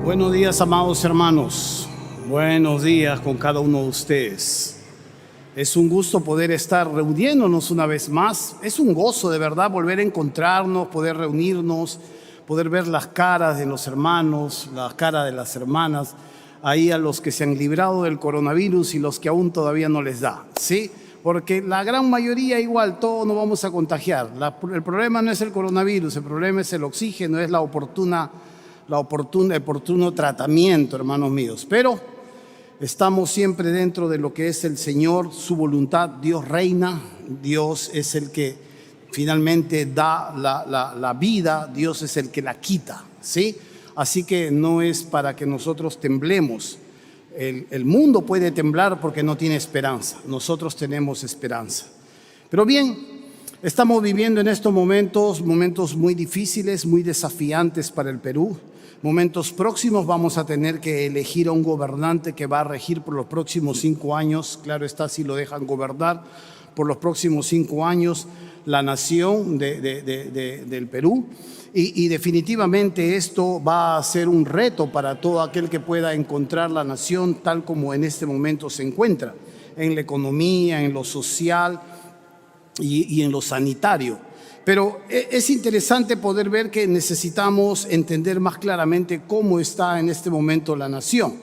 Buenos días, amados hermanos. Buenos días con cada uno de ustedes. Es un gusto poder estar reuniéndonos una vez más. Es un gozo de verdad volver a encontrarnos, poder reunirnos, poder ver las caras de los hermanos, las caras de las hermanas, ahí a los que se han librado del coronavirus y los que aún todavía no les da, ¿sí? Porque la gran mayoría igual, todos nos vamos a contagiar. El problema no es el coronavirus, el problema es el oxígeno, es el oportuno tratamiento, hermanos míos. Pero estamos siempre dentro de lo que es el Señor, su voluntad. Dios reina, Dios es el que finalmente da la vida, Dios es el que la quita, ¿sí? Así que no es para que nosotros temblemos. El mundo puede temblar porque no tiene esperanza. Nosotros tenemos esperanza. Pero bien, estamos viviendo en estos momentos muy difíciles, muy desafiantes para el Perú. Momentos próximos vamos a tener que elegir a un gobernante que va a regir por los próximos 5 años. Claro está, si lo dejan gobernar por los próximos 5 años la nación del Perú. Y definitivamente esto va a ser un reto para todo aquel que pueda encontrar la nación tal como en este momento se encuentra, en la economía, en lo social y en lo sanitario. Pero es interesante poder ver que necesitamos entender más claramente cómo está en este momento la nación.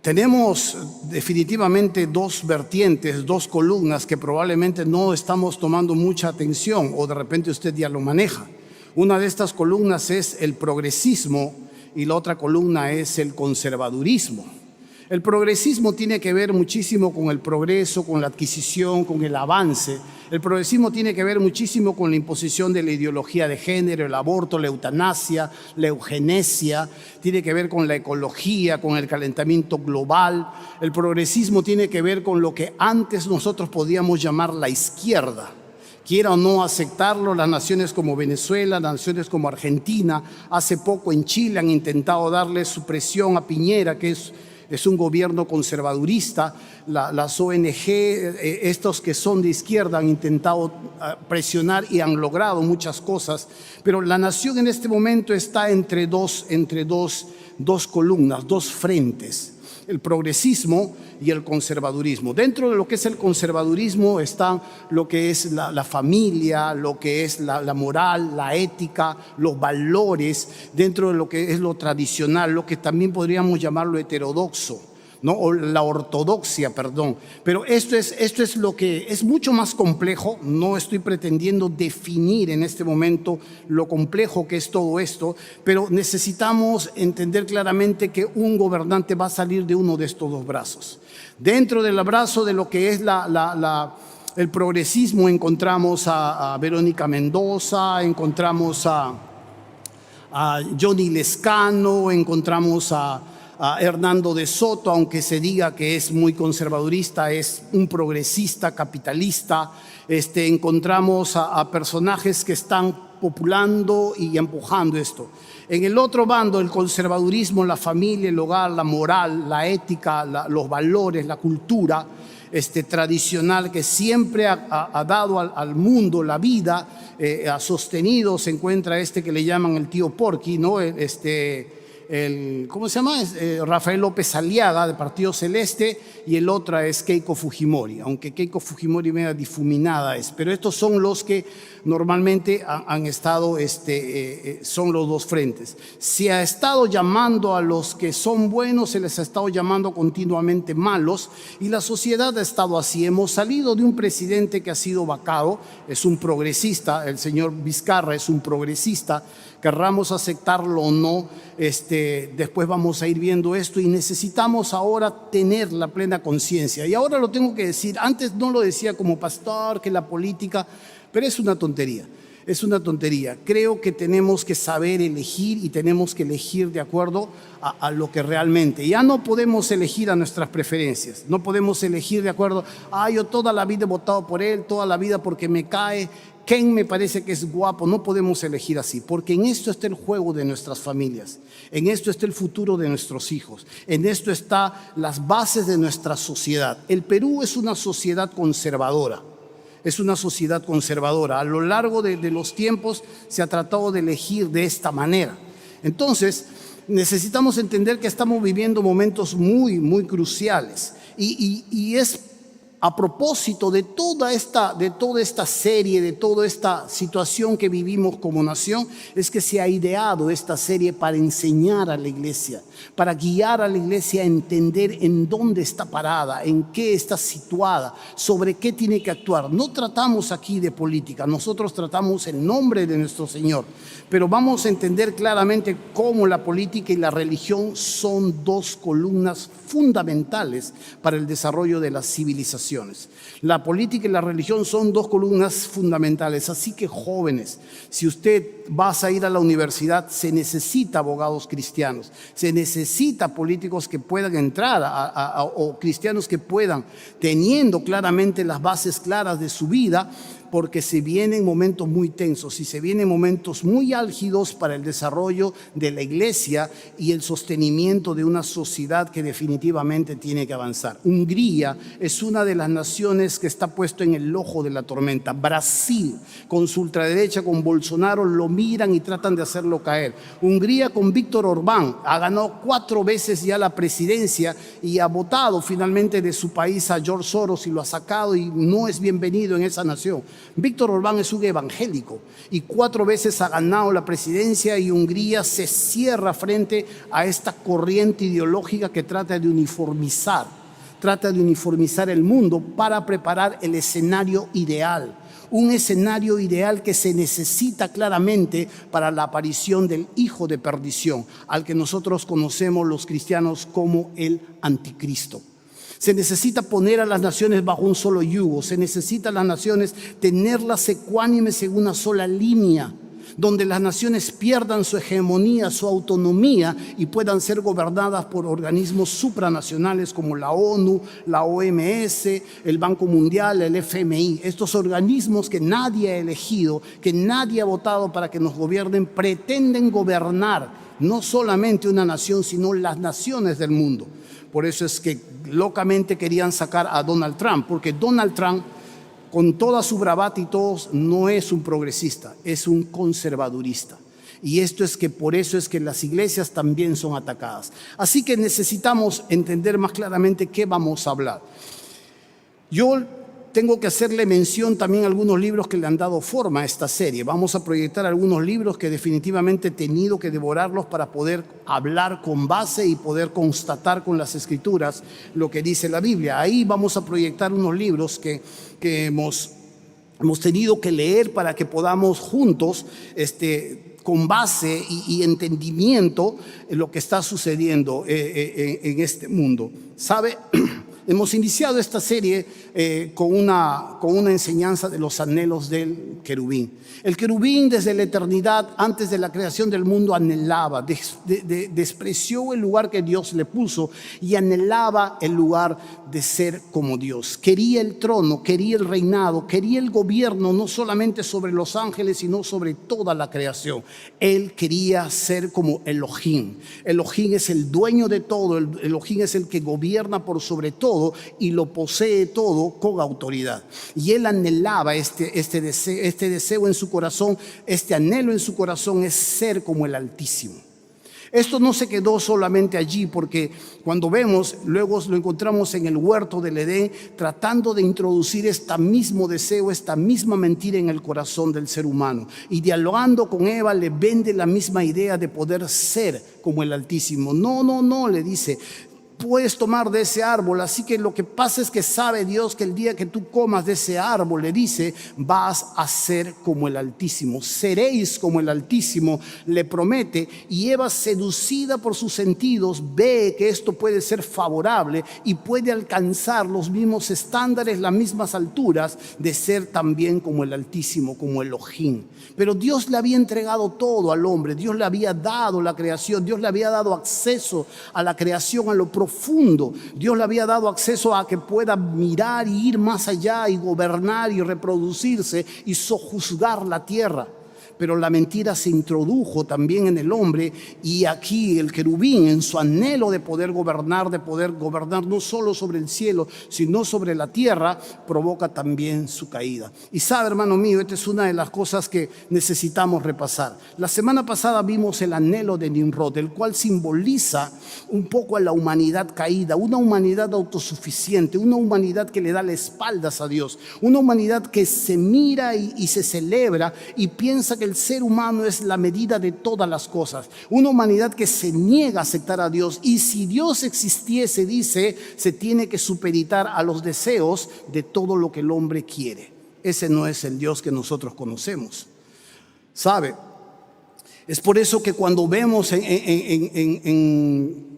Tenemos definitivamente dos vertientes, dos columnas que probablemente no estamos tomando mucha atención o de repente usted ya lo maneja. Una de estas columnas es el progresismo y la otra columna es el conservadurismo. El progresismo tiene que ver muchísimo con el progreso, con la adquisición, con el avance. El progresismo tiene que ver muchísimo con la imposición de la ideología de género, el aborto, la eutanasia, la eugenesia. Tiene que ver con la ecología, con el calentamiento global. El progresismo tiene que ver con lo que antes nosotros podíamos llamar la izquierda. Quiera o no aceptarlo, las naciones como Venezuela, las naciones como Argentina, hace poco en Chile han intentado darle supresión a Piñera, que es un gobierno conservadurista. Las ONG, estos que son de izquierda, han intentado presionar y han logrado muchas cosas, pero la nación en este momento está entre dos columnas, dos frentes. El progresismo y el conservadurismo. Dentro de lo que es el conservadurismo está lo que es la familia, lo que es la moral, la ética, los valores, dentro de lo que es lo tradicional, lo que también podríamos llamarlo heterodoxo, ¿no? O la ortodoxia, perdón. Pero esto es lo que es mucho más complejo. No estoy pretendiendo definir en este momento lo complejo que es todo esto, pero necesitamos entender claramente que un gobernante va a salir de uno de estos dos brazos. Dentro del brazo de lo que es el progresismo encontramos a Verónica Mendoza, encontramos a Johnny Lescano, encontramos a Hernando de Soto, aunque se diga que es muy conservadurista, es un progresista capitalista. Encontramos a personajes que están populando y empujando esto. En el otro bando, el conservadurismo, la familia, el hogar, la moral, la ética, los valores, la cultura tradicional que siempre ha dado al mundo la vida, ha sostenido. Se encuentra que le llaman el tío Porky, ¿no? ¿Cómo se llama? Rafael López Aliaga, del Partido Celeste, y el otro es Keiko Fujimori, aunque Keiko Fujimori media difuminada es, pero estos son los que normalmente han estado, son los dos frentes. Se ha estado llamando a los que son buenos, se les ha estado llamando continuamente malos, y la sociedad ha estado así. Hemos salido de un presidente que ha sido vacado, es un progresista, el señor Vizcarra es un progresista, querramos aceptarlo o no, después vamos a ir viendo esto y necesitamos ahora tener la plena conciencia. Y ahora lo tengo que decir, antes no lo decía como pastor, que la política, pero es una tontería. Es una tontería. Creo que tenemos que saber elegir y tenemos que elegir de acuerdo a lo que realmente. Ya no podemos elegir a nuestras preferencias. No podemos elegir de acuerdo, yo toda la vida he votado por él, toda la vida porque me cae. ¿Quién me parece que es guapo? No podemos elegir así, porque en esto está el juego de nuestras familias, en esto está el futuro de nuestros hijos, en esto están las bases de nuestra sociedad. El Perú es una sociedad conservadora. Es una sociedad conservadora. A lo largo de los tiempos se ha tratado de elegir de esta manera. Entonces, necesitamos entender que estamos viviendo momentos muy, muy cruciales. Y es a propósito de toda esta serie, de toda esta situación que vivimos como nación, es que se ha ideado esta serie para enseñar a la iglesia, para guiar a la iglesia a entender en dónde está parada, en qué está situada, sobre qué tiene que actuar. No tratamos aquí de política, nosotros tratamos el nombre de nuestro Señor, pero vamos a entender claramente cómo la política y la religión son dos columnas fundamentales para el desarrollo de las civilizaciones. La política y la religión son dos columnas fundamentales. Así que, jóvenes, si usted va a ir a la universidad, se necesita abogados cristianos, se necesita políticos que puedan entrar o cristianos que puedan, teniendo claramente las bases claras de su vida, porque se vienen momentos muy tensos y se vienen momentos muy álgidos para el desarrollo de la iglesia y el sostenimiento de una sociedad que definitivamente tiene que avanzar. Hungría es una de las naciones que está puesto en el ojo de la tormenta. Brasil, con su ultraderecha, con Bolsonaro, lo miran y tratan de hacerlo caer. Hungría con Víctor Orbán ha ganado 4 veces ya la presidencia y ha votado finalmente de su país a George Soros y lo ha sacado y no es bienvenido en esa nación. Víctor Orbán es un evangélico y 4 veces ha ganado la presidencia y Hungría se cierra frente a esta corriente ideológica que trata de uniformizar el mundo para preparar el escenario ideal. Un escenario ideal que se necesita claramente para la aparición del hijo de perdición, al que nosotros conocemos los cristianos como el anticristo. Se necesita poner a las naciones bajo un solo yugo, se necesita a las naciones tenerlas ecuánimes en una sola línea, donde las naciones pierdan su hegemonía, su autonomía y puedan ser gobernadas por organismos supranacionales como la ONU, la OMS, el Banco Mundial, el FMI. Estos organismos que nadie ha elegido, que nadie ha votado para que nos gobiernen, pretenden gobernar no solamente una nación, sino las naciones del mundo. Por eso es que locamente querían sacar a Donald Trump, porque Donald Trump, con toda su bravata y todos, no es un progresista, es un conservadurista. Y esto es que por eso es que las iglesias también son atacadas. Así que necesitamos entender más claramente qué vamos a hablar. Yo tengo que hacerle mención también a algunos libros que le han dado forma a esta serie. Vamos a proyectar algunos libros que definitivamente he tenido que devorarlos para poder hablar con base y poder constatar con las escrituras lo que dice la Biblia. Ahí vamos a proyectar unos libros que hemos tenido que leer para que podamos juntos, con base y entendimiento, lo que está sucediendo en este mundo. ¿Sabe? Hemos iniciado esta serie con una enseñanza de los anhelos del querubín. El querubín desde la eternidad, antes de la creación del mundo, anhelaba, despreció el lugar que Dios le puso y anhelaba el lugar de ser como Dios. Quería el trono, quería el reinado, quería el gobierno, no solamente sobre los ángeles, sino sobre toda la creación. Él quería ser como Elohim. Elohim es el dueño de todo, Elohim es el que gobierna por sobre todo y lo posee todo con autoridad. Y él anhelaba este deseo en su corazón, este anhelo en su corazón es ser como el Altísimo. Esto no se quedó solamente allí, porque cuando vemos, luego lo encontramos en el huerto del Edén, tratando de introducir este mismo deseo, esta misma mentira en el corazón del ser humano. Y dialogando con Eva, le vende la misma idea de poder ser como el Altísimo. No, le dice, puedes tomar de ese árbol, así que lo que pasa es que sabe Dios que el día que tú comas de ese árbol, le dice, vas a ser como el Altísimo, seréis como el Altísimo, le promete. Y Eva, seducida por sus sentidos, ve que esto puede ser favorable y puede alcanzar los mismos estándares, las mismas alturas de ser también como el Altísimo, como Elohim. Pero Dios le había entregado todo al hombre, Dios le había dado la creación, Dios le había dado acceso a la creación, a lo profundo. Dios le había dado acceso a que pueda mirar y ir más allá y gobernar y reproducirse y sojuzgar la tierra. pero la mentira se introdujo también en el hombre, y aquí el querubín, en su anhelo de poder gobernar no solo sobre el cielo, sino sobre la tierra, provoca también su caída. Y sabe, hermano mío, esta es una de las cosas que necesitamos repasar. La semana pasada vimos el anhelo de Nimrod, el cual simboliza un poco a la humanidad caída, una humanidad autosuficiente, una humanidad que le da las espaldas a Dios, una humanidad que se mira y se celebra y piensa que el ser humano es la medida de todas las cosas, una humanidad que se niega a aceptar a Dios, y si Dios existiese, dice, se tiene que supeditar a los deseos de todo lo que el hombre quiere. Ese no es el Dios que nosotros conocemos. ¿Sabe? Es por eso que cuando vemos en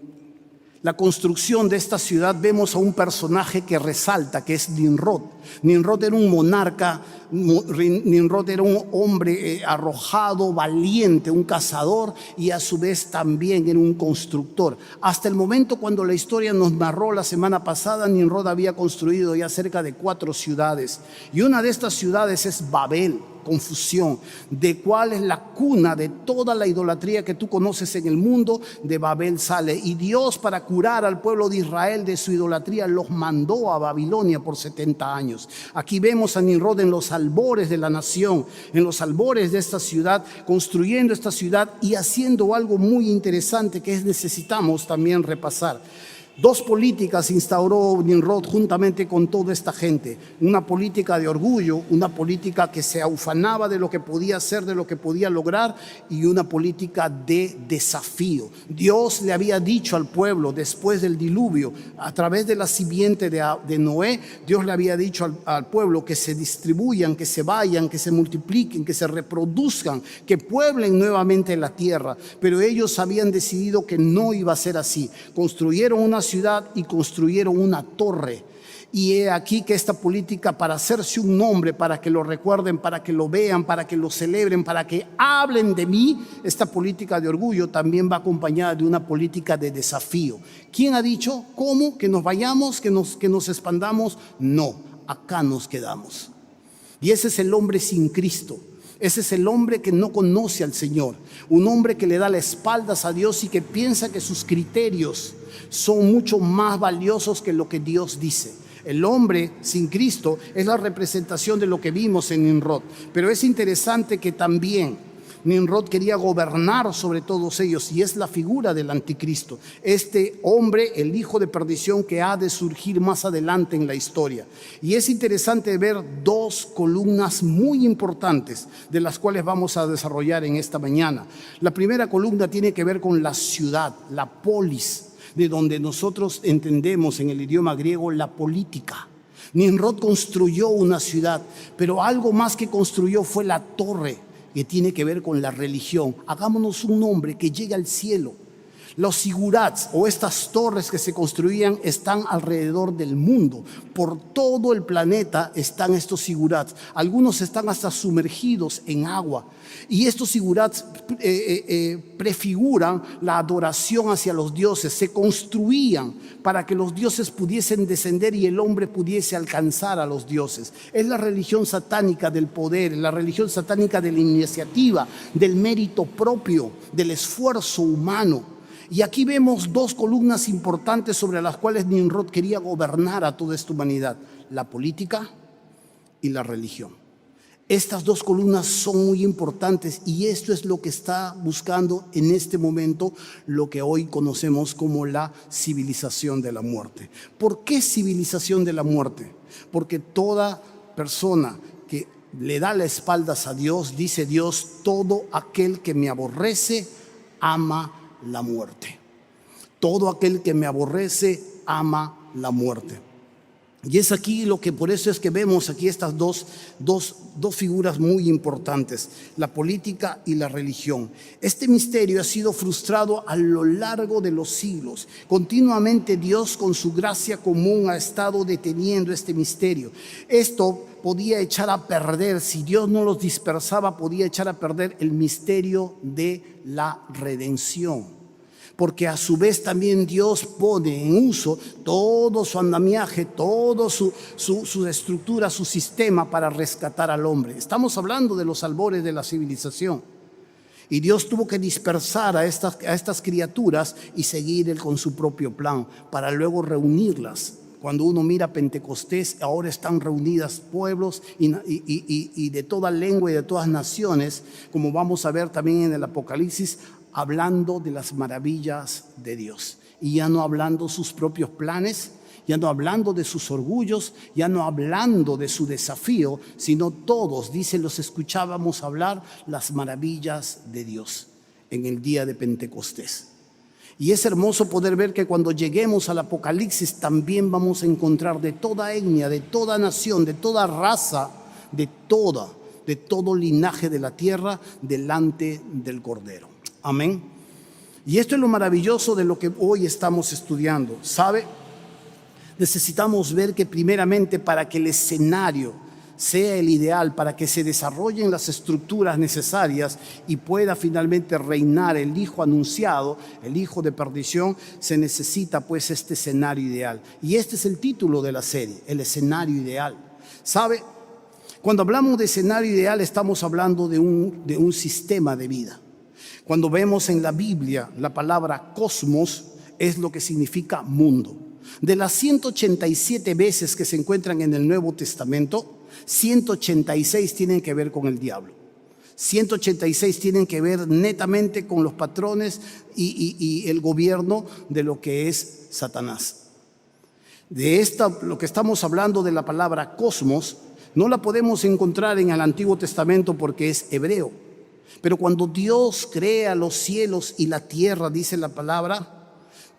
la construcción de esta ciudad, vemos a un personaje que resalta, que es Nimrod. Nimrod era un monarca, Nimrod era un hombre arrojado, valiente, un cazador, y a su vez también era un constructor. Hasta el momento cuando la historia nos narró la semana pasada, Nimrod había construido ya cerca de 4 ciudades, y una de estas ciudades es Babel, confusión, de cuál es la cuna de toda la idolatría que tú conoces en el mundo. De Babel sale, y Dios, para curar al pueblo de Israel de su idolatría, los mandó a Babilonia por 70 años. Aquí vemos a Nimrod en los albores de la nación, en los albores de esta ciudad, construyendo esta ciudad y haciendo algo muy interesante que necesitamos también repasar. 2 políticas instauró Nimrod juntamente con toda esta gente. Una política de orgullo, una política que se ufanaba de lo que podía hacer, de lo que podía lograr, y una política de desafío. Dios le había dicho al pueblo después del diluvio, a través de la simiente de Noé, Dios le había dicho al pueblo que se distribuyan, que se vayan, que se multipliquen, que se reproduzcan, que pueblen nuevamente la tierra. Pero ellos habían decidido que no iba a ser así. Construyeron una ciudad y construyeron una torre. Y he aquí que esta política, para hacerse un nombre, para que lo recuerden, para que lo vean, para que lo celebren, para que hablen de mí, esta política de orgullo también va acompañada de una política de desafío. ¿Quién ha dicho? ¿Cómo? ¿Que nos vayamos? ¿Que nos expandamos? No, acá nos quedamos. Y ese es el hombre sin Cristo. Ese es el hombre que no conoce al Señor, un hombre que le da las espaldas a Dios y que piensa que sus criterios son mucho más valiosos que lo que Dios dice. El hombre sin Cristo es la representación de lo que vimos en Nimrod. Pero es interesante que también Nimrod quería gobernar sobre todos ellos, y es la figura del anticristo, este hombre, el hijo de perdición, que ha de surgir más adelante en la historia. Y es interesante ver 2 columnas muy importantes, de las cuales vamos a desarrollar en esta mañana. La primera columna tiene que ver con la ciudad, la polis, de donde nosotros entendemos en el idioma griego la política. Nimrod construyó una ciudad, pero algo más que construyó fue la torre, que tiene que ver con la religión. Hagámonos un nombre que llegue al cielo. Los zigurats, o estas torres que se construían, están alrededor del mundo. Por todo el planeta están estos zigurats. Algunos están hasta sumergidos en agua. Y estos zigurats prefiguran la adoración hacia los dioses. Se construían para que los dioses pudiesen descender y el hombre pudiese alcanzar a los dioses. Es la religión satánica del poder, la religión satánica de la iniciativa, del mérito propio, del esfuerzo humano. Y aquí vemos 2 columnas importantes sobre las cuales Nimrod quería gobernar a toda esta humanidad: la política y la religión. Estas 2 columnas son muy importantes, y esto es lo que está buscando en este momento lo que hoy conocemos como la civilización de la muerte. ¿Por qué civilización de la muerte? Porque toda persona que le da las espaldas a Dios, dice Dios, todo aquel que me aborrece ama la muerte. Todo aquel que me aborrece ama la muerte. Y es aquí lo que, por eso es que vemos aquí estas dos figuras muy importantes: la política y la religión. Este misterio ha sido frustrado a lo largo de los siglos. Continuamente Dios, con su gracia común, ha estado deteniendo este misterio. Esto podía echar a perder, si Dios no los dispersaba, podía echar a perder el misterio de la redención. porque a su vez también Dios pone en uso todo su andamiaje, toda su estructura, su sistema para rescatar al hombre. Estamos hablando de los albores de la civilización. Y Dios tuvo que dispersar a estas criaturas y seguir Él con su propio plan para luego reunirlas. Cuando uno mira Pentecostés, ahora están reunidas pueblos y de toda lengua y de todas naciones, como vamos a ver también en el Apocalipsis, hablando de las maravillas de Dios. Y ya no hablando sus propios planes, ya no hablando de sus orgullos, ya no hablando de su desafío, sino todos, dice, los escuchábamos hablar las maravillas de Dios en el día de Pentecostés. Y es hermoso poder ver que cuando lleguemos al Apocalipsis también vamos a encontrar de toda etnia, de toda nación, de toda raza, de todo linaje de la tierra delante del Cordero. Amén. Y esto es lo maravilloso de lo que hoy estamos estudiando. ¿Sabe? Necesitamos ver que primeramente para que el escenario sea el ideal, para que se desarrollen las estructuras necesarias y pueda finalmente reinar el Hijo anunciado, el Hijo de perdición, se necesita pues este escenario ideal. Y este es el título de la serie, el escenario ideal. ¿Sabe? Cuando hablamos de escenario ideal estamos hablando de un sistema de vida. Cuando vemos en la Biblia la palabra cosmos es lo que significa mundo. De las 187 veces que se encuentran en el Nuevo Testamento, 186 tienen que ver con el diablo. 186 tienen que ver netamente con los patrones y el gobierno de lo que es Satanás. Lo que estamos hablando de la palabra cosmos, no la podemos encontrar en el Antiguo Testamento porque es hebreo. Pero cuando Dios crea los cielos y la tierra, dice la palabra,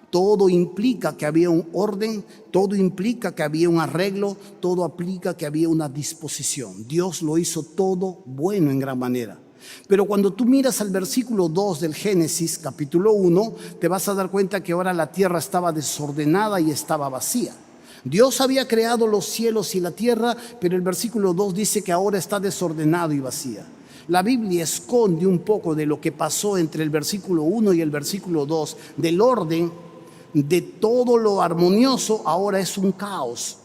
todo implica que había un orden, todo implica que había un arreglo, todo implica que había una disposición. Dios lo hizo todo bueno en gran manera. Pero cuando tú miras al versículo 2 del Génesis, capítulo 1, te vas a dar cuenta que ahora la tierra estaba desordenada y estaba vacía. Dios había creado los cielos y la tierra, pero el versículo 2 dice que ahora está desordenado y vacía. La Biblia esconde un poco de lo que pasó entre el versículo 1 y el versículo 2, del orden de todo lo armonioso, ahora es un caos.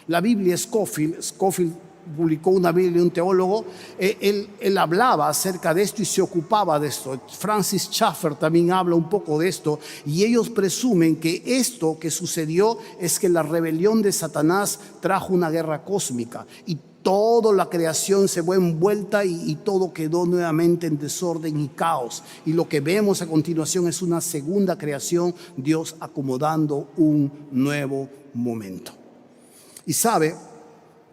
La Biblia, Scofield publicó una Biblia, un teólogo, él hablaba acerca de esto y se ocupaba de esto. Francis Schaeffer también habla un poco de esto y ellos presumen que esto que sucedió es que la rebelión de Satanás trajo una guerra cósmica y toda la creación se fue envuelta y todo quedó nuevamente en desorden y caos. Y lo que vemos a continuación es una segunda creación, Dios acomodando un nuevo momento. Y sabe,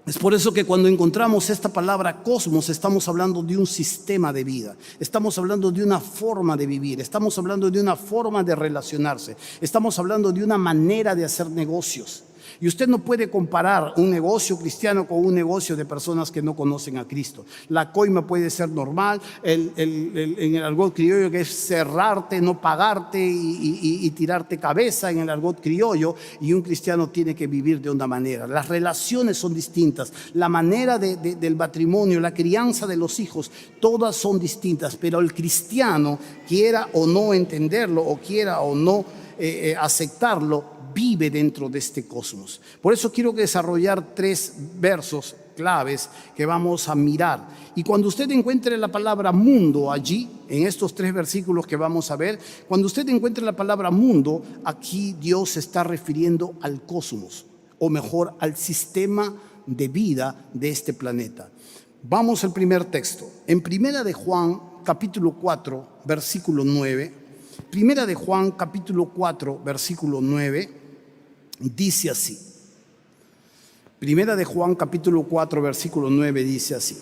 es por eso que cuando encontramos esta palabra cosmos, estamos hablando de un sistema de vida, estamos hablando de una forma de vivir, estamos hablando de una forma de relacionarse, estamos hablando de una manera de hacer negocios. Y usted no puede comparar un negocio cristiano con un negocio de personas que no conocen a Cristo. La coima puede ser normal, en el argot criollo que es cerrarte, no pagarte y tirarte cabeza en el argot criollo, y un cristiano tiene que vivir de una manera. Las relaciones son distintas, la manera del matrimonio, la crianza de los hijos, todas son distintas, pero el cristiano, quiera o no entenderlo o quiera o no aceptarlo, vive dentro de este cosmos. Por eso quiero desarrollar 3 versos claves que vamos a mirar. Y cuando usted encuentre la palabra mundo allí, en estos 3 versículos que vamos a ver, cuando usted encuentre la palabra mundo, aquí Dios se está refiriendo al cosmos, o mejor, al sistema de vida de este planeta. Vamos al primer texto. En Primera de Juan, capítulo 4, versículo 9. Primera de Juan, capítulo 4, versículo 9. Dice así. Primera de Juan, capítulo 4, versículo 9, dice así.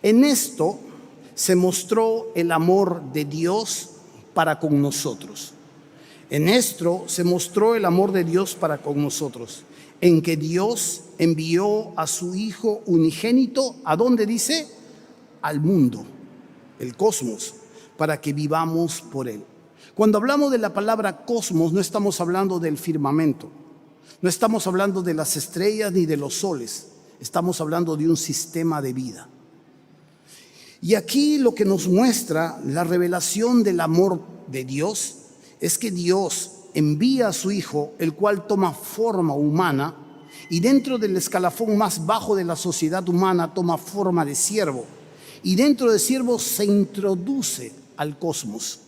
En esto se mostró el amor de Dios para con nosotros. En esto se mostró el amor de Dios para con nosotros, en que Dios envió a su Hijo unigénito, ¿a dónde dice? Al mundo, el cosmos, para que vivamos por él. Cuando hablamos de la palabra cosmos, no estamos hablando del firmamento, no estamos hablando de las estrellas ni de los soles, estamos hablando de un sistema de vida. Y aquí lo que nos muestra la revelación del amor de Dios es que Dios envía a su Hijo, el cual toma forma humana, y dentro del escalafón más bajo de la sociedad humana toma forma de siervo. Y dentro de siervo se introduce al cosmos,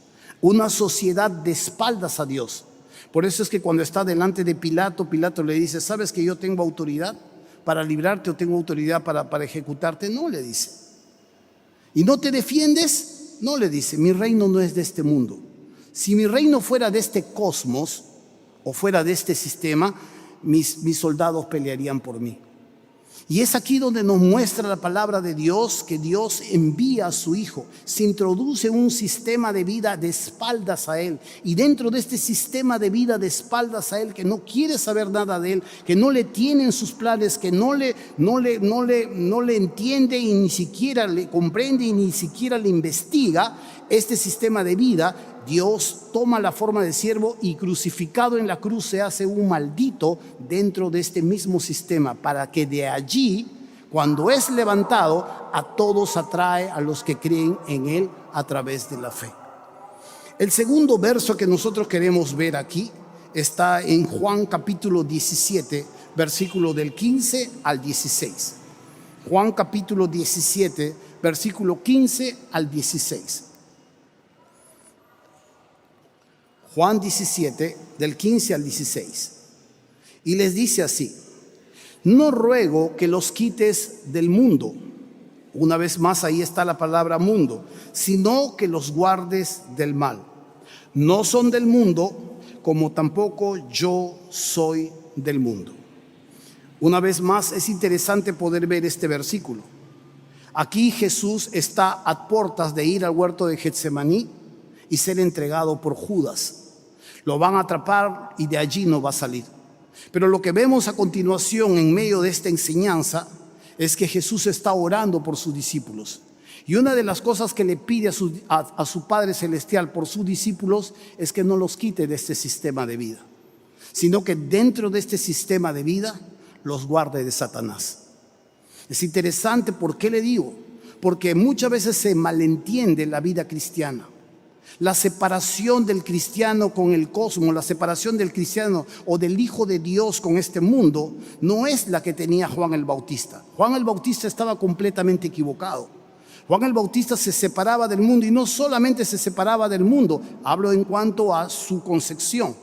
una sociedad de espaldas a Dios. Por eso es que cuando está delante de Pilato, Pilato le dice: ¿sabes que yo tengo autoridad para librarte o tengo autoridad para ejecutarte? No, le dice. ¿Y no te defiendes? No, le dice. Mi reino no es de este mundo. Si mi reino fuera de este cosmos o fuera de este sistema, mis soldados pelearían por mí. Y es aquí donde nos muestra la palabra de Dios que Dios envía a su Hijo, se introduce un sistema de vida de espaldas a Él. Y dentro de este sistema de vida de espaldas a Él, que no quiere saber nada de Él, que no le tiene en sus planes, que no le entiende y ni siquiera le comprende y ni siquiera le investiga, este sistema de vida, Dios toma la forma de siervo y crucificado en la cruz se hace un maldito dentro de este mismo sistema, para que de allí, cuando es levantado, a todos atrae a los que creen en Él a través de la fe. El segundo verso que nosotros queremos ver aquí está en Juan capítulo 17, versículo del 15 al 16. Juan capítulo 17, versículo 15 al 16. Juan 17, del 15 al 16. Y les dice así: no ruego que los quites del mundo. Una vez más, ahí está la palabra mundo. Sino que los guardes del mal. No son del mundo, como tampoco yo soy del mundo. Una vez más, es interesante poder ver este versículo. Aquí Jesús está a puertas de ir al huerto de Getsemaní y ser entregado por Judas. Lo van a atrapar y de allí no va a salir. Pero lo que vemos a continuación en medio de esta enseñanza es que Jesús está orando por sus discípulos. Y una de las cosas que le pide a su Padre Celestial por sus discípulos es que no los quite de este sistema de vida, sino que dentro de este sistema de vida los guarde de Satanás. Es interesante, ¿por qué le digo? Porque muchas veces se malentiende la vida cristiana. La separación del cristiano con el cosmos, la separación del cristiano o del Hijo de Dios con este mundo, no es la que tenía Juan el Bautista. Juan el Bautista estaba completamente equivocado. Juan el Bautista se separaba del mundo, y no solamente se separaba del mundo, hablo en cuanto a su concepción,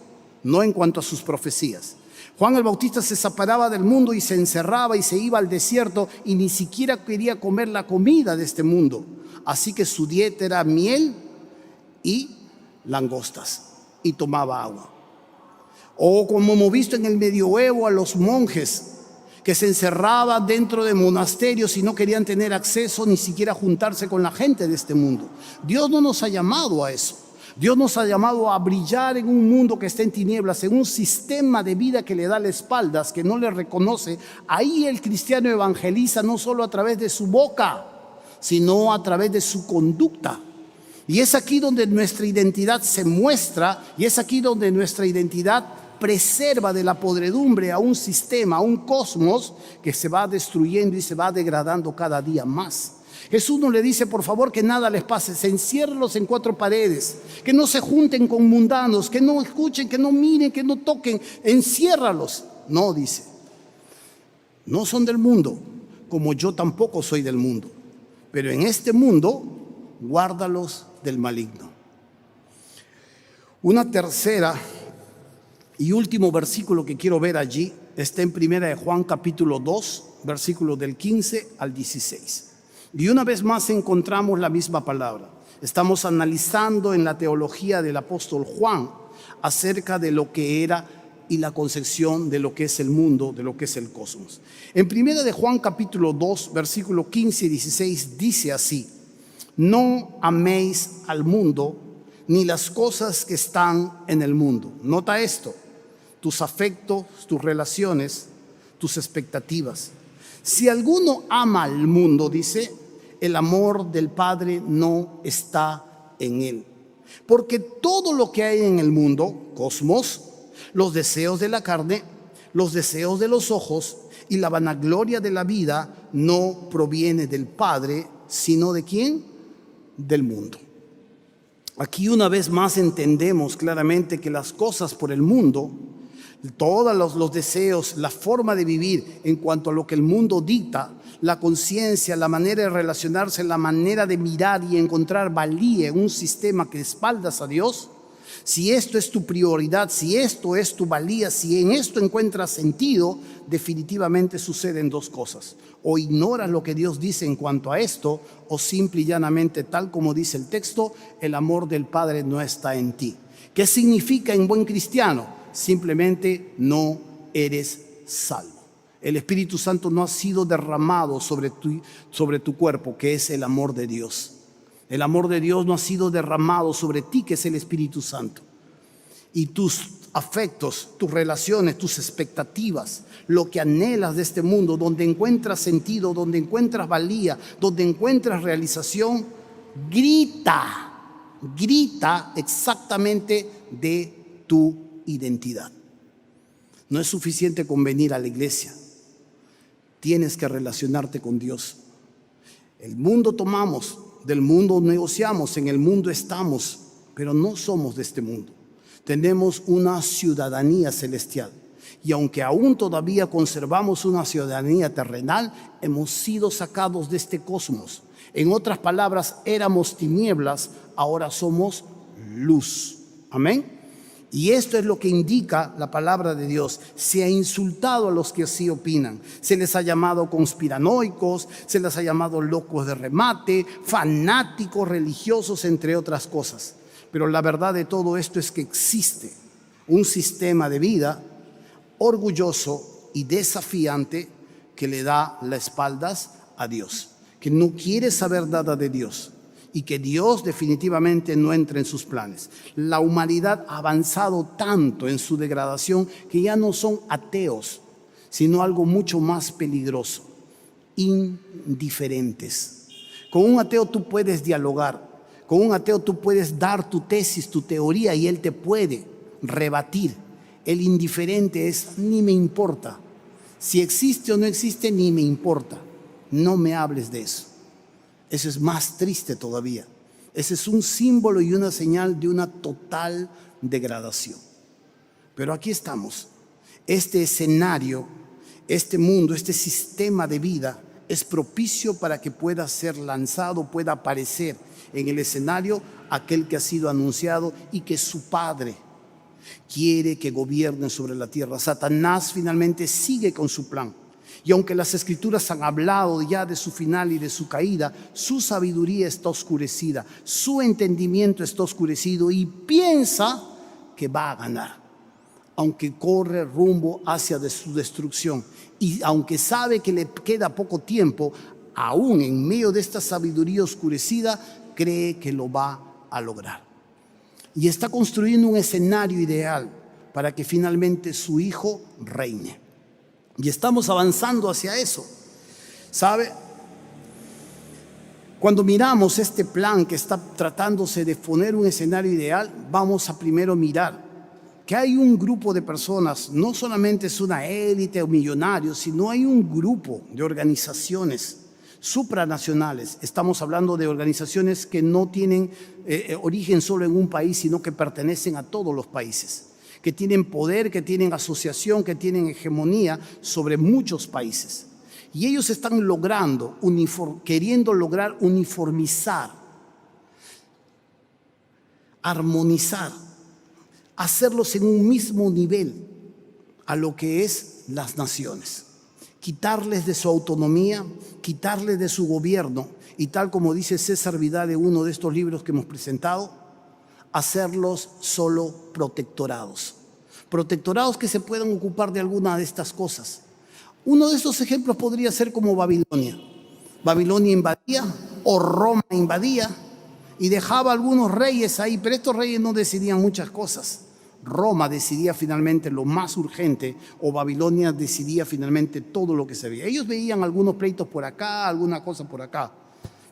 no en cuanto a sus profecías. Juan el Bautista se separaba del mundo y se encerraba y se iba al desierto y ni siquiera quería comer la comida de este mundo. Así que su dieta era miel y langostas, y tomaba agua. O como hemos visto en el medioevo a los monjes que se encerraban dentro de monasterios y no querían tener acceso ni siquiera a juntarse con la gente de este mundo. Dios no nos ha llamado a eso. Dios nos ha llamado a brillar en un mundo que está en tinieblas, en un sistema de vida que le da las espaldas, que no le reconoce. Ahí el cristiano evangeliza no solo a través de su boca, sino a través de su conducta. Y es aquí donde nuestra identidad se muestra, y es aquí donde nuestra identidad preserva de la podredumbre a un sistema, a un cosmos que se va destruyendo y se va degradando cada día más. Jesús no le dice, por favor, que nada les pase, se enciérrenlos en 4 paredes, que no se junten con mundanos, que no escuchen, que no miren, que no toquen, enciérralos. No, dice, no son del mundo, como yo tampoco soy del mundo, pero en este mundo guárdalos del maligno. Una tercera y último versículo que quiero ver allí está en 1 Juan capítulo 2, versículos del 15 al 16. Y una vez más encontramos la misma palabra. Estamos analizando en la teología del apóstol Juan acerca de lo que era y la concepción de lo que es el mundo, de lo que es el cosmos. En 1 Juan capítulo 2, versículo 15 y 16 dice así: no améis al mundo ni las cosas que están en el mundo. Nota esto: tus afectos, tus relaciones, tus expectativas. Si alguno ama al mundo, dice, el amor del Padre no está en él. Porque todo lo que hay en el mundo, cosmos, los deseos de la carne, los deseos de los ojos y la vanagloria de la vida no proviene del Padre, sino ¿de quién? Del mundo. Aquí una vez más entendemos claramente que las cosas por el mundo, todos los deseos, la forma de vivir en cuanto a lo que el mundo dicta, la conciencia, la manera de relacionarse, la manera de mirar y encontrar valía en un sistema que espaldas a Dios, si esto es tu prioridad, si esto es tu valía, si en esto encuentras sentido, definitivamente suceden dos cosas. O ignoras lo que Dios dice en cuanto a esto, o simple y llanamente, tal como dice el texto, el amor del Padre no está en ti. ¿Qué significa en buen cristiano? Simplemente no eres salvo. El Espíritu Santo no ha sido derramado sobre tu cuerpo, que es el amor de Dios. El amor de Dios no ha sido derramado sobre ti, que es el Espíritu Santo. Y tus afectos, tus relaciones, tus expectativas, lo que anhelas de este mundo, donde encuentras sentido, donde encuentras valía, donde encuentras realización, grita exactamente de tu identidad. No es suficiente con venir a la iglesia. Tienes que relacionarte con Dios. El mundo tomamos, del mundo negociamos, en el mundo estamos, pero no somos de este mundo. Tenemos una ciudadanía celestial. Y aunque aún todavía conservamos una ciudadanía terrenal, hemos sido sacados de este cosmos. En otras palabras, éramos tinieblas, ahora somos luz. Amén. Y esto es lo que indica la palabra de Dios. Se ha insultado a los que así opinan. Se les ha llamado conspiranoicos, se les ha llamado locos de remate, fanáticos religiosos, entre otras cosas. Pero la verdad de todo esto es que existe un sistema de vida orgulloso y desafiante que le da las espaldas a Dios, que no quiere saber nada de Dios. Y que Dios definitivamente no entre en sus planes. La humanidad ha avanzado tanto en su degradación que ya no son ateos, sino algo mucho más peligroso: indiferentes. Con un ateo tú puedes dialogar, con un ateo tú puedes dar tu tesis, tu teoría, y él te puede rebatir. El indiferente es: ni me importa. Si existe o no existe, ni me importa. No me hables de eso. Eso es más triste todavía. Ese es un símbolo y una señal de una total degradación. Pero aquí estamos. Este escenario, este mundo, este sistema de vida es propicio para que pueda ser lanzado, pueda aparecer en el escenario aquel que ha sido anunciado y que su Padre quiere que gobierne sobre la tierra. Satanás finalmente sigue con su plan. Y aunque las Escrituras han hablado ya de su final y de su caída, su sabiduría está oscurecida, su entendimiento está oscurecido y piensa que va a ganar, aunque corre rumbo hacia su destrucción. Y aunque sabe que le queda poco tiempo, aún en medio de esta sabiduría oscurecida, cree que lo va a lograr. Y está construyendo un escenario ideal para que finalmente su hijo reine. Y estamos avanzando hacia eso. ¿Sabe? Cuando miramos este plan que está tratándose de poner un escenario ideal, vamos a primero mirar que hay un grupo de personas, no solamente es una élite o millonarios, sino hay un grupo de organizaciones supranacionales. Estamos hablando de organizaciones que no tienen origen solo en un país, sino que pertenecen a todos los países, que tienen poder, que tienen asociación, que tienen hegemonía sobre muchos países. Y ellos están queriendo lograr uniformizar, armonizar, hacerlos en un mismo nivel a lo que es las naciones. Quitarles de su autonomía, quitarles de su gobierno y, tal como dice César Vidal en uno de estos libros que hemos presentado, hacerlos solo protectorados. Protectorados que se puedan ocupar de alguna de estas cosas. Uno de estos ejemplos podría ser como Babilonia. Babilonia invadía o Roma invadía y dejaba algunos reyes ahí, pero estos reyes no decidían muchas cosas. Roma decidía finalmente lo más urgente, o Babilonia decidía finalmente todo lo que se veía. Ellos veían algunos pleitos por acá, alguna cosa por acá,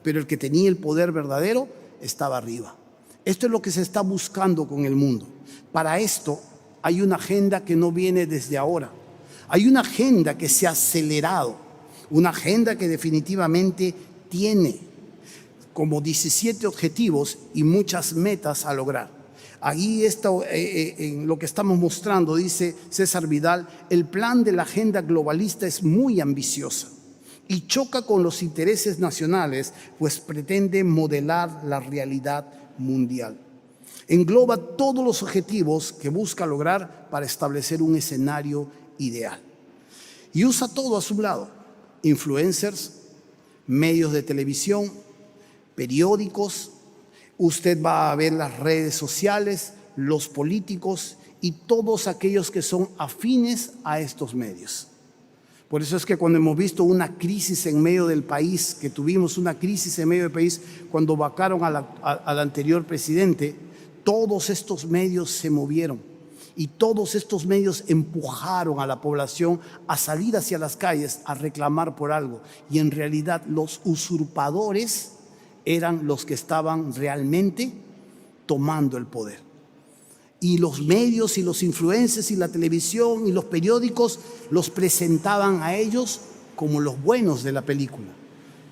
pero el que tenía el poder verdadero estaba arriba. Esto es lo que se está buscando con el mundo. Para esto hay una agenda que no viene desde ahora. Hay una agenda que se ha acelerado, una agenda que definitivamente tiene como 17 objetivos y muchas metas a lograr. Ahí en lo que estamos mostrando, dice César Vidal, el plan de la agenda globalista es muy ambiciosa y choca con los intereses nacionales, pues pretende modelar la realidad mundial. Engloba todos los objetivos que busca lograr para establecer un escenario ideal. Y usa todo a su lado: influencers, medios de televisión, periódicos. Usted va a ver las redes sociales, los políticos y todos aquellos que son afines a estos medios. Por eso es que cuando hemos visto una crisis en medio del país, que tuvimos una crisis en medio del país cuando vacaron al anterior presidente, todos estos medios se movieron y todos estos medios empujaron a la población a salir hacia las calles a reclamar por algo. Y en realidad los usurpadores eran los que estaban realmente tomando el poder. Y los medios y los influencers y la televisión y los periódicos los presentaban a ellos como los buenos de la película.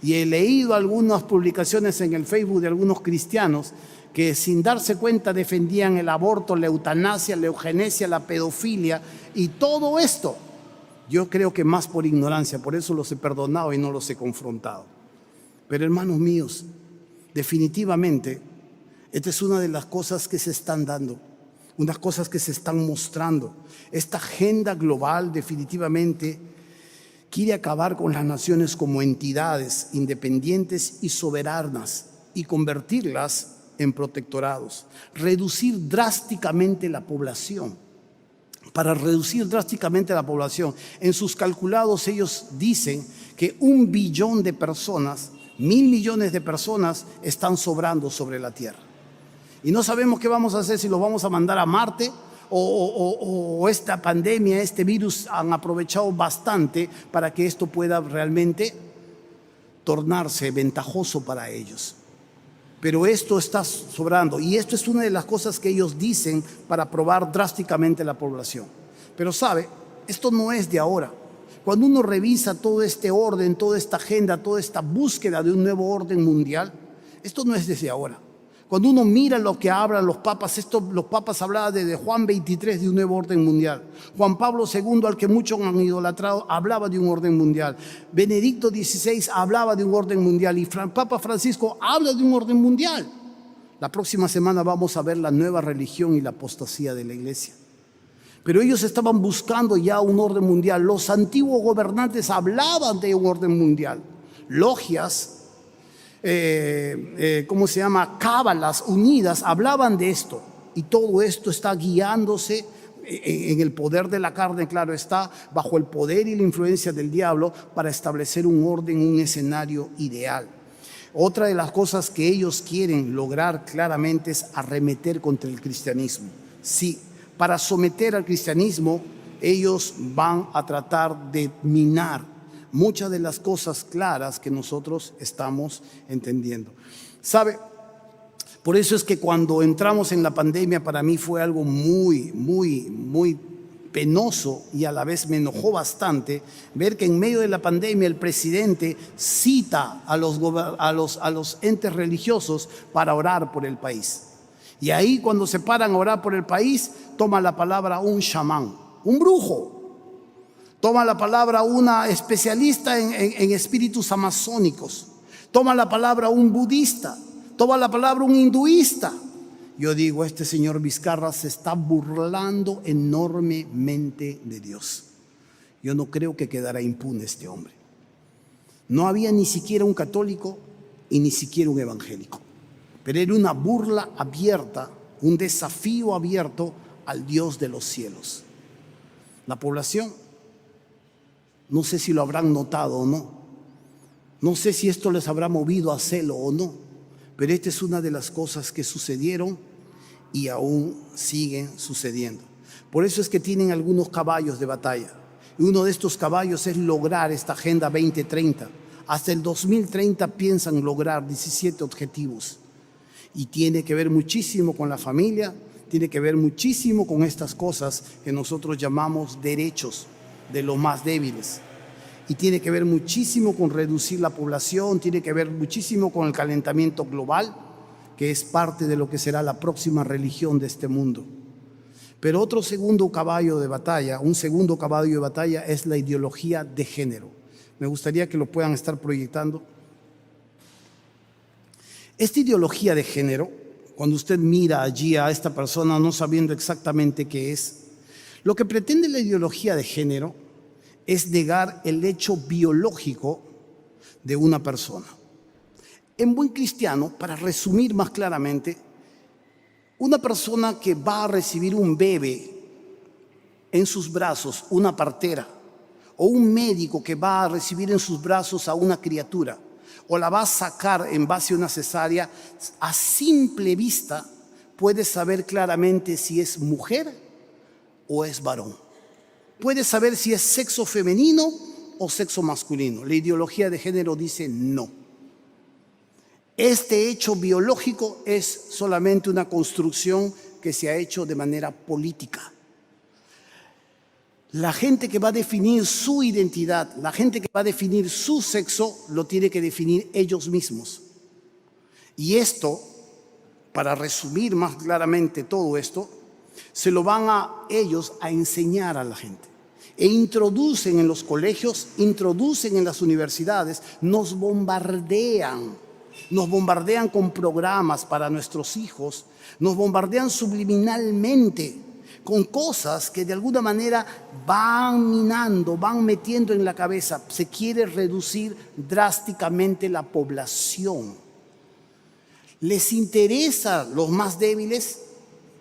Y he leído algunas publicaciones en el Facebook de algunos cristianos que sin darse cuenta defendían el aborto, la eutanasia, la eugenesia, la pedofilia y todo esto. Yo creo que más por ignorancia, por eso los he perdonado y no los he confrontado. Pero hermanos míos, definitivamente, esta es una de las cosas que se están dando, unas cosas que se están mostrando. Esta agenda global definitivamente quiere acabar con las naciones como entidades independientes y soberanas y convertirlas en protectorados, reducir drásticamente la población. Para reducir drásticamente la población, en sus calculados ellos dicen que 1 billón de personas, 1.000 millones de personas están sobrando sobre la tierra. Y no sabemos qué vamos a hacer, si los vamos a mandar a Marte o esta pandemia, este virus han aprovechado bastante para que esto pueda realmente tornarse ventajoso para ellos. Pero esto está sobrando y esto es una de las cosas que ellos dicen para probar drásticamente la población. Pero sabe, esto no es de ahora. Cuando uno revisa todo este orden, toda esta agenda, toda esta búsqueda de un nuevo orden mundial, esto no es desde ahora. Cuando uno mira lo que hablan los papas, los papas hablaban desde Juan 23 de un nuevo orden mundial. Juan Pablo II, al que muchos han idolatrado, hablaba de un orden mundial. Benedicto XVI hablaba de un orden mundial y Papa Francisco habla de un orden mundial. La próxima semana vamos a ver la nueva religión y la apostasía de la iglesia. Pero ellos estaban buscando ya un orden mundial. Los antiguos gobernantes hablaban de un orden mundial. Logias, cábalas unidas, hablaban de esto. Y todo esto está guiándose en el poder de la carne, claro está, bajo el poder y la influencia del diablo para establecer un orden, un escenario ideal. Otra de las cosas que ellos quieren lograr claramente es arremeter contra el cristianismo. Sí, para someter al cristianismo, ellos van a tratar de minar muchas de las cosas claras que nosotros estamos entendiendo. ¿Sabe? Por eso es que cuando entramos en la pandemia, para mí fue algo muy penoso y a la vez me enojó bastante ver que en medio de la pandemia el presidente cita a los entes religiosos para orar por el país. Y ahí cuando se paran a orar por el país, toma la palabra un chamán, un brujo. Toma la palabra una especialista en espíritus amazónicos. Toma la palabra un budista. Toma la palabra un hinduista. Yo digo, este señor Vizcarra se está burlando enormemente de Dios. Yo no creo que quedará impune este hombre. No había ni siquiera un católico y ni siquiera un evangélico. Pero era una burla abierta, un desafío abierto al Dios de los cielos. La población, no sé si lo habrán notado o no. No sé si esto les habrá movido a celo o no. Pero esta es una de las cosas que sucedieron y aún siguen sucediendo. Por eso es que tienen algunos caballos de batalla. Y uno de estos caballos es lograr esta Agenda 2030. Hasta el 2030 piensan lograr 17 objetivos. Y tiene que ver muchísimo con la familia, tiene que ver muchísimo con estas cosas que nosotros llamamos derechos de los más débiles. y tiene que ver muchísimo con reducir la población, tiene que ver muchísimo con el calentamiento global, que es parte de lo que será la próxima religión de este mundo. Pero otro segundo caballo de batalla, un segundo caballo de batalla es la ideología de género. Me gustaría que lo puedan estar proyectando. Esta ideología de género, cuando usted mira allí a esta persona no sabiendo exactamente qué es, lo que pretende la ideología de género es negar el hecho biológico de una persona. En buen cristiano, para resumir más claramente, una persona que va a recibir un bebé en sus brazos, una partera, o un médico que va a recibir en sus brazos a una criatura, o la va a sacar en base a una cesárea, a simple vista puede saber claramente si es mujer o es varón. Puede saber si es sexo femenino o sexo masculino. La ideología de género dice no. Este hecho biológico es solamente una construcción que se ha hecho de manera política. La gente que va a definir su identidad, la gente que va a definir su sexo, lo tiene que definir ellos mismos. Y esto, para resumir más claramente todo esto, se lo van a ellos a enseñar a la gente. E introducen en los colegios, introducen en las universidades, nos bombardean con programas para nuestros hijos, nos bombardean subliminalmente con cosas que de alguna manera van minando, van metiendo en la cabeza. Se quiere reducir drásticamente la población. ¿Les interesa los más débiles?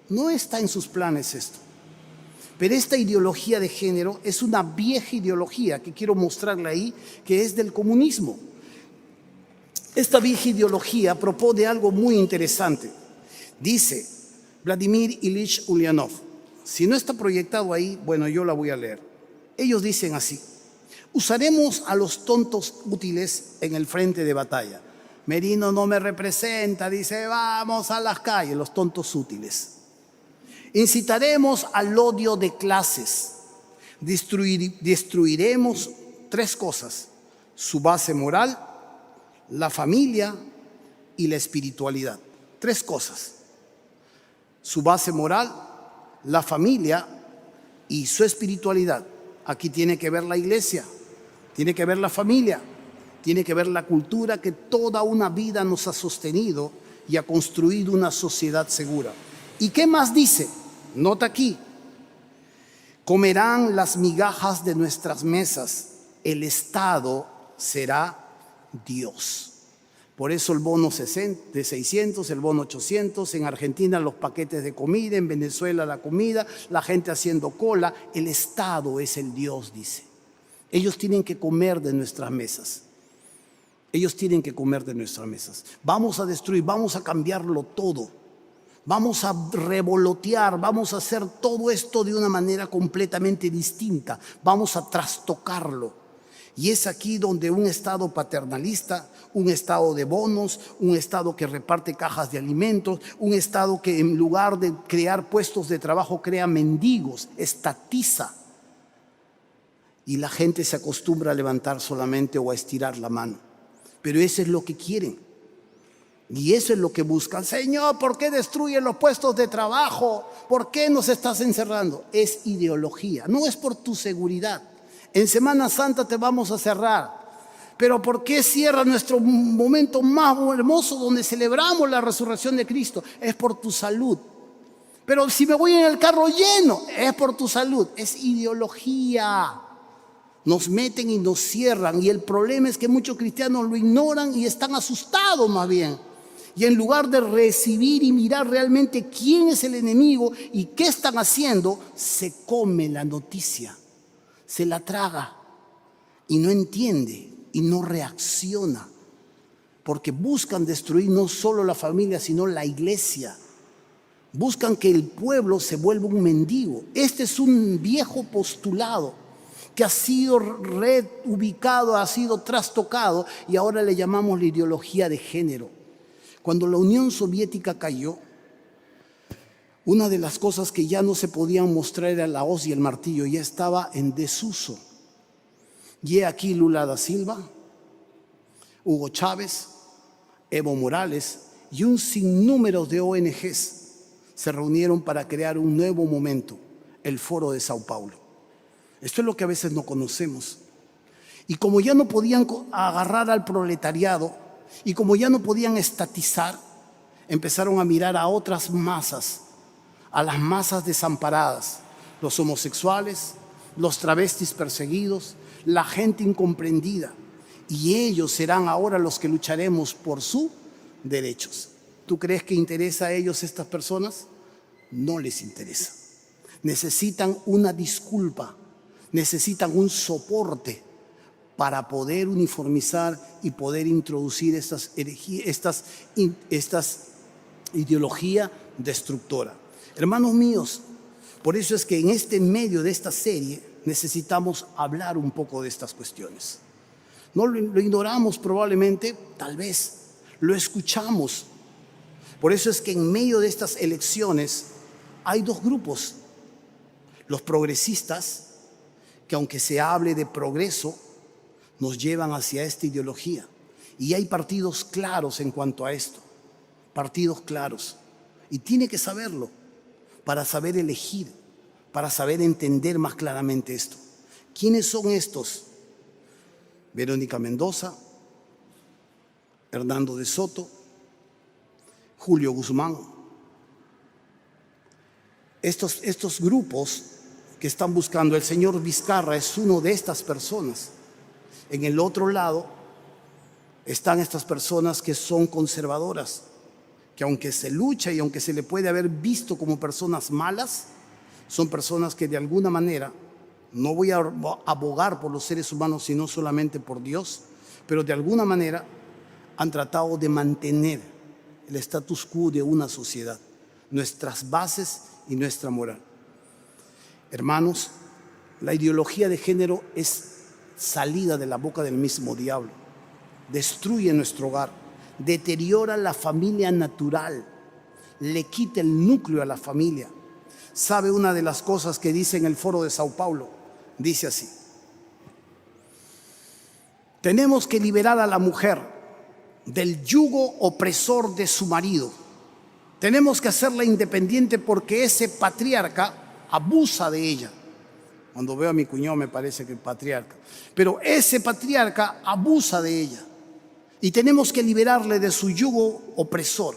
No está en sus planes esto. Pero esta ideología de género es una vieja ideología que quiero mostrarle ahí, que es del comunismo. Esta vieja ideología propone algo muy interesante. Dice Vladimir Ilich Ulyanov. Si no está proyectado ahí, bueno, yo la voy a leer. Ellos dicen así: usaremos a los tontos útiles en el frente de batalla. Merino no me representa, dice, vamos a las calles, los tontos útiles. Incitaremos al odio de clases. Destruiremos tres cosas: su base moral, la familia y la espiritualidad. Tres cosas: su base moral, la familia y su espiritualidad. Aquí tiene que ver la iglesia, tiene que ver la familia, tiene que ver la cultura que toda una vida nos ha sostenido y ha construido una sociedad segura. ¿Y qué más dice? Nota aquí: comerán las migajas de nuestras mesas, el Estado será Dios. Por eso el bono de 600, el bono 800, en Argentina los paquetes de comida, en Venezuela la comida, la gente haciendo cola. El Estado es el Dios, dice. Ellos tienen que comer de nuestras mesas. Ellos tienen que comer de nuestras mesas. Vamos a destruir, vamos a cambiarlo todo. Vamos a revolotear, vamos a hacer todo esto de una manera completamente distinta. Vamos a trastocarlo. Y es aquí donde un Estado paternalista, un Estado de bonos, un Estado que reparte cajas de alimentos, un Estado que en lugar de crear puestos de trabajo crea mendigos, estatiza. Y la gente se acostumbra a levantar solamente o a estirar la mano. Pero eso es lo que quieren. Y eso es lo que buscan. Señor, ¿por qué destruyen los puestos de trabajo? ¿Por qué nos estás encerrando? Es ideología, no es por tu seguridad. En Semana Santa te vamos a cerrar. Pero ¿por qué cierra nuestro momento más hermoso donde celebramos la resurrección de Cristo? Es por tu salud. Pero si me voy en el carro lleno, es por tu salud. Es ideología. Nos meten y nos cierran. Y el problema es que muchos cristianos lo ignoran y están asustados más bien. Y en lugar de recibir y mirar realmente quién es el enemigo y qué están haciendo, se come la noticia. Se la traga y no entiende y no reacciona, porque buscan destruir no solo la familia, sino la iglesia. Buscan que el pueblo se vuelva un mendigo. Este es un viejo postulado que ha sido reubicado, ha sido trastocado y ahora le llamamos la ideología de género. Cuando la Unión Soviética cayó, una de las cosas que ya no se podían mostrar era la hoz y el martillo, ya estaba en desuso. Y he aquí Lula da Silva, Hugo Chávez, Evo Morales y un sinnúmero de ONGs se reunieron para crear un nuevo momento, el Foro de Sao Paulo. Esto es lo que a veces no conocemos. Y como ya no podían agarrar al proletariado y como ya no podían estatizar, empezaron a mirar a otras masas, a las masas desamparadas, los homosexuales, los travestis perseguidos, la gente incomprendida. Y ellos serán ahora los que lucharemos por sus derechos. ¿Tú crees que interesa a ellos estas personas? No les interesa. Necesitan una disculpa, necesitan un soporte para poder uniformizar y poder introducir estas ideología destructora. Hermanos míos, por eso es que en este medio de esta serie necesitamos hablar un poco de estas cuestiones. No lo ignoramos probablemente, tal vez, lo escuchamos. Por eso es que en medio de estas elecciones hay dos grupos. Los progresistas, que aunque se hable de progreso, nos llevan hacia esta ideología. Y hay partidos claros en cuanto a esto, partidos claros. Y tiene que saberlo para saber elegir, para saber entender más claramente esto. ¿Quiénes son estos? Verónica Mendoza, Hernando de Soto, Julio Guzmán. Estos grupos que están buscando, el señor Vizcarra es uno de estas personas. En el otro lado están estas personas que son conservadoras, que aunque se lucha y aunque se le puede haber visto como personas malas, son personas que de alguna manera, no voy a abogar por los seres humanos, sino solamente por Dios, pero de alguna manera han tratado de mantener el status quo de una sociedad, nuestras bases y nuestra moral. Hermanos, la ideología de género es salida de la boca del mismo diablo, destruye nuestro hogar, deteriora la familia natural, le quita el núcleo a la familia. ¿Sabe una de las cosas que dice en el Foro de Sao Paulo? Dice así: tenemos que liberar a la mujer del yugo opresor de su marido. Tenemos que hacerla independiente porque ese patriarca abusa de ella. Cuando veo a mi cuñado me parece que el patriarca. Pero ese patriarca abusa de ella. Y tenemos que liberarle de su yugo opresor.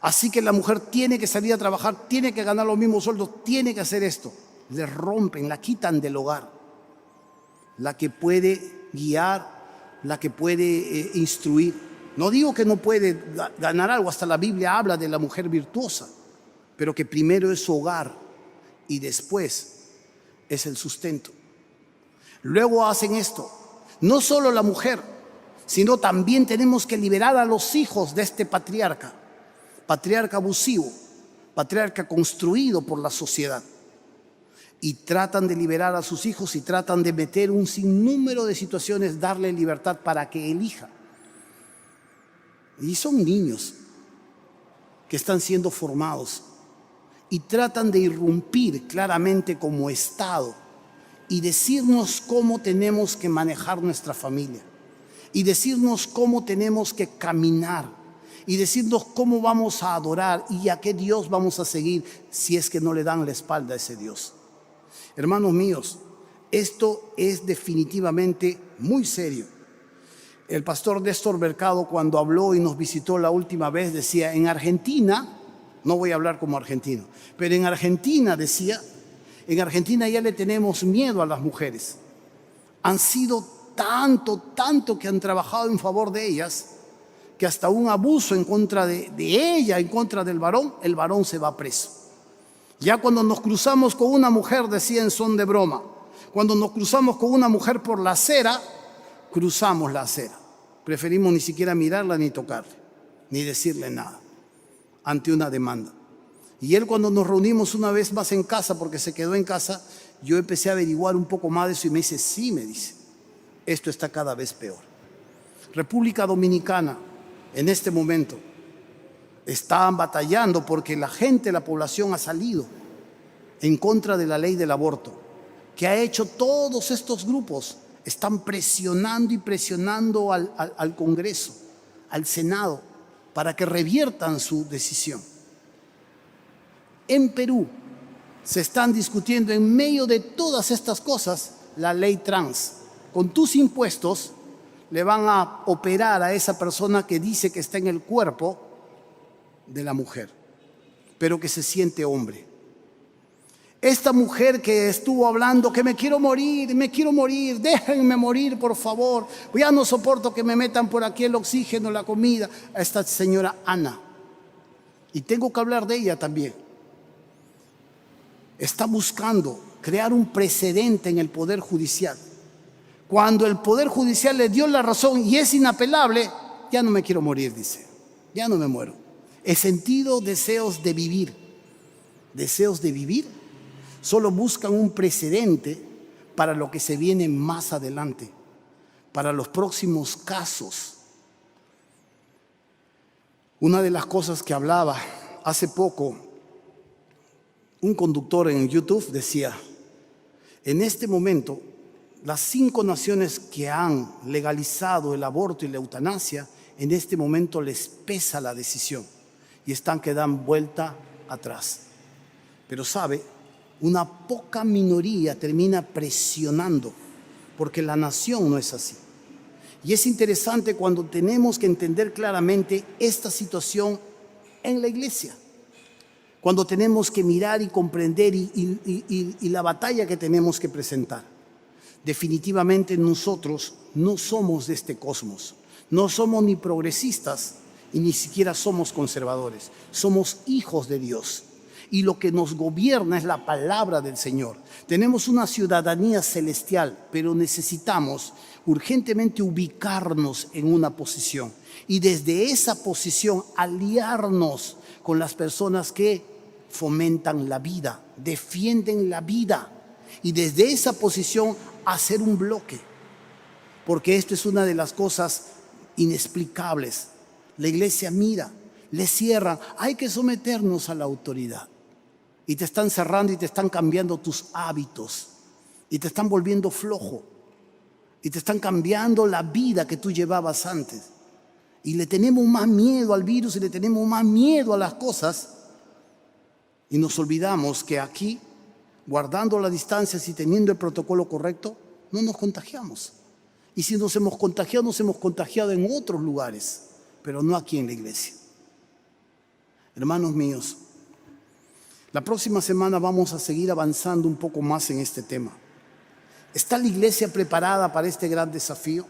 Así que la mujer tiene que salir a trabajar, tiene que ganar los mismos sueldos, tiene que hacer esto. Le rompen, la quitan del hogar. La que puede guiar, la que puede instruir. No digo que no puede ganar algo, hasta la Biblia habla de la mujer virtuosa, pero que primero es su hogar y después es el sustento. Luego hacen esto. No solo la mujer, sino también tenemos que liberar a los hijos de este patriarca abusivo, patriarca construido por la sociedad. Y tratan de liberar a sus hijos y tratan de meter un sinnúmero de situaciones, darle libertad para que elija. Y son niños que están siendo formados y tratan de irrumpir claramente como Estado y decirnos cómo tenemos que manejar nuestra familia y decirnos cómo tenemos que caminar y decirnos cómo vamos a adorar y a qué Dios vamos a seguir si es que no le dan la espalda a ese Dios. Hermanos míos, esto es definitivamente muy serio. El pastor Néstor Mercado, cuando habló y nos visitó la última vez, decía: en Argentina, no voy a hablar como argentino, pero en Argentina, decía, en Argentina ya le tenemos miedo a las mujeres. Han sido tanto que han trabajado en favor de ellas, que hasta un abuso en contra de ella, en contra del varón, el varón se va preso. Ya cuando nos cruzamos con una mujer, decía en son de broma, cuando nos cruzamos con una mujer por la acera, cruzamos la acera. Preferimos ni siquiera mirarla ni tocarle, ni decirle nada, ante una demanda. Y él, cuando nos reunimos una vez más en casa, porque se quedó en casa, yo empecé a averiguar un poco más de eso y me dice: sí, me dice, esto está cada vez peor. República Dominicana, en este momento, están batallando porque la gente, la población ha salido en contra de la ley del aborto. que ha hecho todos estos grupos. Están presionando y presionando al Congreso, al Senado, para que reviertan su decisión. En Perú se están discutiendo en medio de todas estas cosas la ley trans. Con tus impuestos le van a operar a esa persona que dice que está en el cuerpo de la mujer, pero que se siente hombre. Esta mujer que estuvo hablando que me quiero morir, déjenme morir, por favor. Ya no soporto que me metan por aquí el oxígeno, la comida. A esta señora Ana. Y tengo que hablar de ella también. Está buscando crear un precedente en el Poder Judicial. Cuando el Poder Judicial le dio la razón y es inapelable, ya no me quiero morir, dice. Ya no me muero. He sentido deseos de vivir. Deseos de vivir. Solo buscan un precedente para lo que se viene más adelante, para los próximos casos. Una de las cosas que hablaba hace poco, un conductor en YouTube decía, en este momento, las 5 naciones que han legalizado el aborto y la eutanasia, en este momento les pesa la decisión y están que dan vuelta atrás. Pero sabe, una poca minoría termina presionando, porque la nación no es así. Y es interesante cuando tenemos que entender claramente esta situación en la iglesia, cuando tenemos que mirar y comprender y la batalla que tenemos que presentar. Definitivamente nosotros no somos de este cosmos, no somos ni progresistas y ni siquiera somos conservadores, somos hijos de Dios. Y lo que nos gobierna es la palabra del Señor. Tenemos una ciudadanía celestial, pero necesitamos urgentemente ubicarnos en una posición. Y desde esa posición aliarnos con las personas que fomentan la vida, defienden la vida. Y desde esa posición hacer un bloque. Porque esto es una de las cosas inexplicables. La iglesia mira, le cierran, hay que someternos a la autoridad. Y te están cerrando y te están cambiando tus hábitos. Y te están volviendo flojo. Y te están cambiando la vida que tú llevabas antes. Y le tenemos más miedo al virus y le tenemos más miedo a las cosas. Y nos olvidamos que aquí, guardando las distancias y teniendo el protocolo correcto, no nos contagiamos. Y si nos hemos contagiado en otros lugares, pero no aquí en la iglesia. Hermanos míos, la próxima semana vamos a seguir avanzando un poco más en este tema. ¿Está la iglesia preparada para este gran desafío?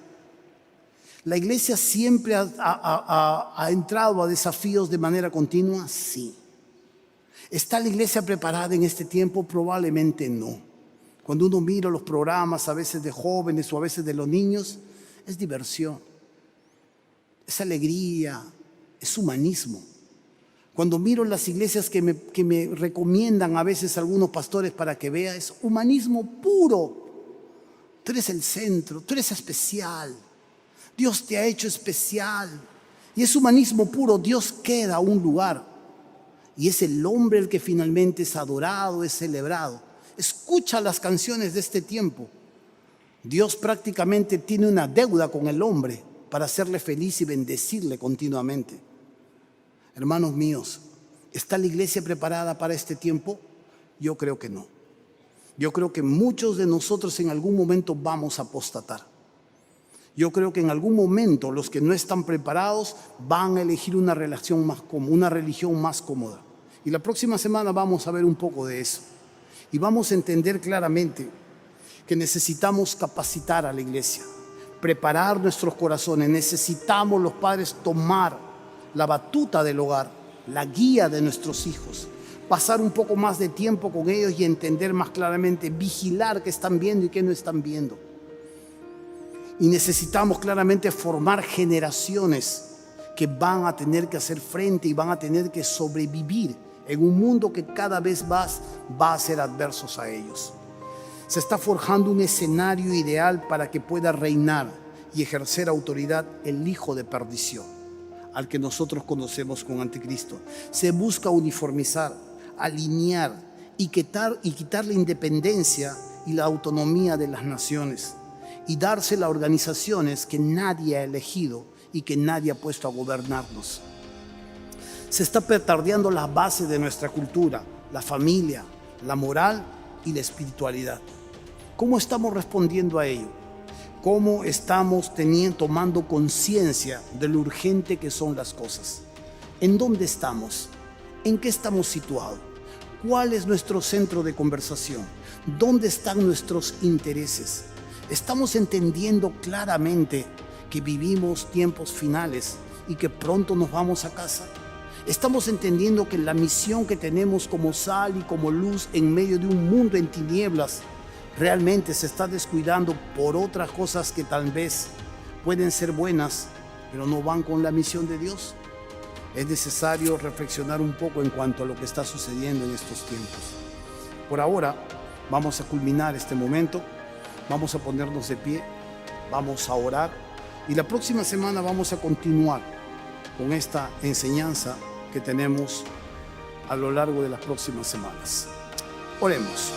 ¿La iglesia siempre ha entrado a desafíos de manera continua? Sí. ¿Está la iglesia preparada en este tiempo? Probablemente no. Cuando uno mira los programas, a veces de jóvenes o a veces de los niños, es diversión, es alegría, es humanismo. Cuando miro las iglesias que me recomiendan a veces algunos pastores para que vea, es humanismo puro. Tú eres el centro, tú eres especial. Dios te ha hecho especial. Y es humanismo puro. Dios queda un lugar. Y es el hombre el que finalmente es adorado, es celebrado. Escucha las canciones de este tiempo. Dios prácticamente tiene una deuda con el hombre para hacerle feliz y bendecirle continuamente. Hermanos míos, ¿está la iglesia preparada para este tiempo? Yo creo que no. Yo creo que muchos de nosotros en algún momento vamos a apostatar. Yo creo que en algún momento los que no están preparados van a elegir una religión más cómoda. Y la próxima semana vamos a ver un poco de eso. Y vamos a entender claramente que necesitamos capacitar a la iglesia, preparar nuestros corazones. Necesitamos los padres tomar la batuta del hogar, la guía de nuestros hijos, pasar un poco más de tiempo con ellos y entender más claramente, vigilar qué están viendo y qué no están viendo. Y necesitamos claramente formar generaciones que van a tener que hacer frente y van a tener que sobrevivir en un mundo que cada vez más va a ser adversos a ellos. Se está forjando un escenario ideal para que pueda reinar y ejercer autoridad el hijo de perdición, al que nosotros conocemos como anticristo. Se busca uniformizar, alinear y quitar la independencia y la autonomía de las naciones y dársela a organizaciones que nadie ha elegido y que nadie ha puesto a gobernarnos. Se está petardeando las bases de nuestra cultura, la familia, la moral y la espiritualidad. ¿Cómo estamos respondiendo a ello? ¿Cómo estamos tomando conciencia de lo urgente que son las cosas? ¿En dónde estamos? ¿En qué estamos situados? ¿Cuál es nuestro centro de conversación? ¿Dónde están nuestros intereses? ¿Estamos entendiendo claramente que vivimos tiempos finales y que pronto nos vamos a casa? ¿Estamos entendiendo que la misión que tenemos como sal y como luz en medio de un mundo en tinieblas realmente se está descuidando por otras cosas que tal vez pueden ser buenas, pero no van con la misión de Dios? Es necesario reflexionar un poco en cuanto a lo que está sucediendo en estos tiempos. Por ahora, vamos a culminar este momento, vamos a ponernos de pie, vamos a orar y la próxima semana vamos a continuar con esta enseñanza que tenemos a lo largo de las próximas semanas. Oremos.